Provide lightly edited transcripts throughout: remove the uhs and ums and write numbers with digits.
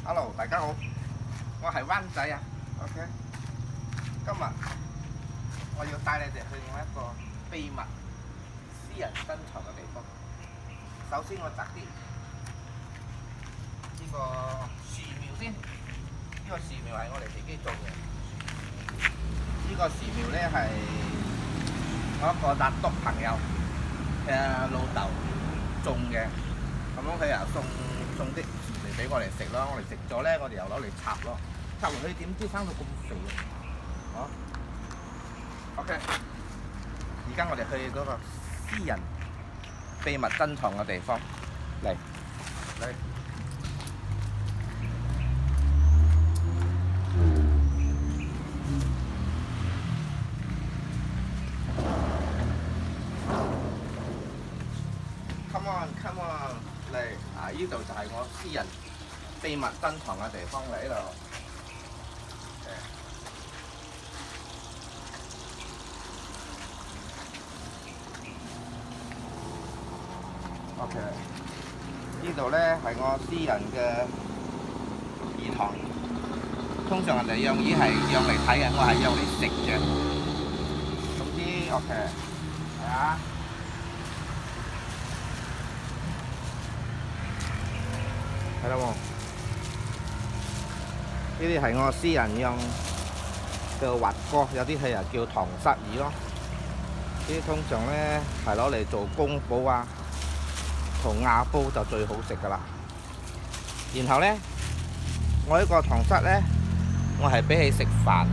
Hello，大家好，我係灣仔啊。OK，今日我要帶你哋去另一個秘密私人珍藏嘅地方。首先我摘啲呢個樹苗先，呢個樹苗係我哋自己種嘅。呢個樹苗咧係我一個拿督朋友嘅老豆種嘅，咁樣佢又送啲樹嚟俾我哋食咯。我哋食咗咧，我哋又攞嚟插咯。插落去點知生到咁肥啊？OK， 而家我哋去嗰個私人秘密珍藏嘅地方，嚟。Come on，嚟啊！呢度就係我私人秘密珍藏嘅地方嚟呢度。OK， 呢度咧係我私人嘅魚塘。通常人哋養魚係養嚟睇嘅，我係養嚟食嘅。總之 OK， 係啊。睇到冇？呢啲係我私人養嘅滑哥，有啲係又叫塘虱魚咯。呢啲通常咧係攞嚟做宮保啊，同鴨煲就最好食噶啦。然後咧，我呢個塘虱咧，我係俾佢食飯。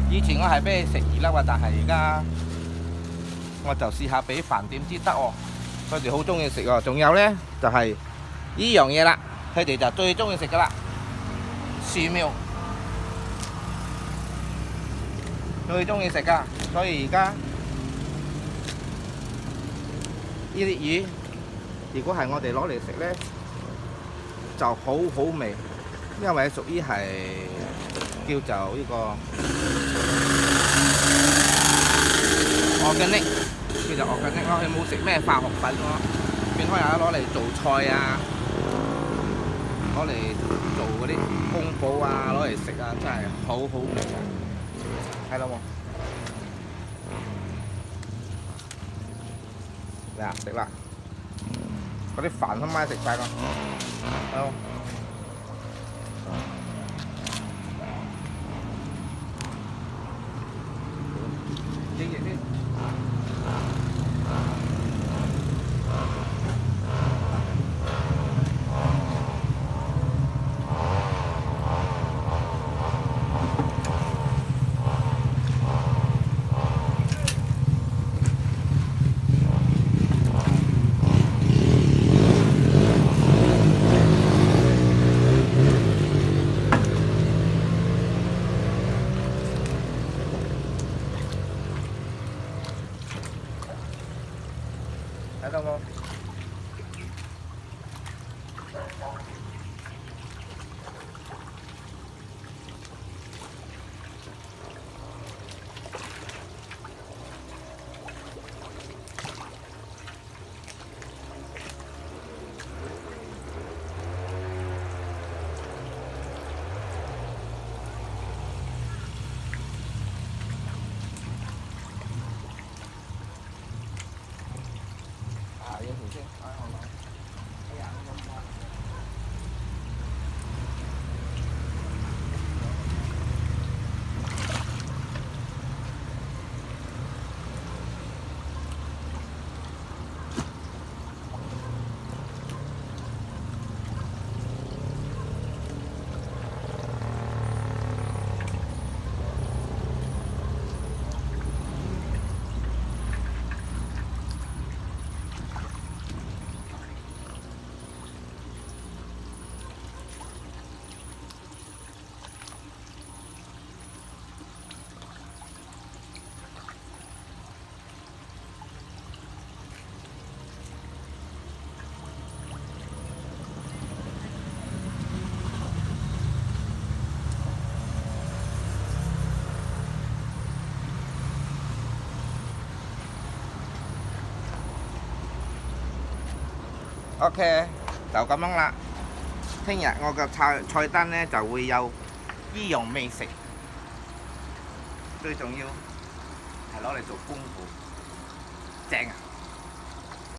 以前我係俾佢食魚粒啊，但係而家我就試下俾飯，點知得喎？佢哋好中意食喎。仲有咧就係呢樣嘢啦，佢哋就最中意食噶啦，樹苗最中意食噶，所以而家呢啲魚，如果係我哋攞嚟食咧，就好好味，因為屬於係叫做呢個organic，叫做organic咯，佢冇食咩化學品咯，變開有得攞嚟做菜啊。攞嚟做嗰啲宮保啊，攞嚟食啊，真係好好味啊！睇到冇？嚟啊，食啦！嗰啲飯都咪食晒咯，睇到？影影先。睇到冇有條先，我攞。哎呀，OK，就咁樣啦。聽日我個菜單咧就會有呢樣美食，最重要係攞嚟做功課，正啊！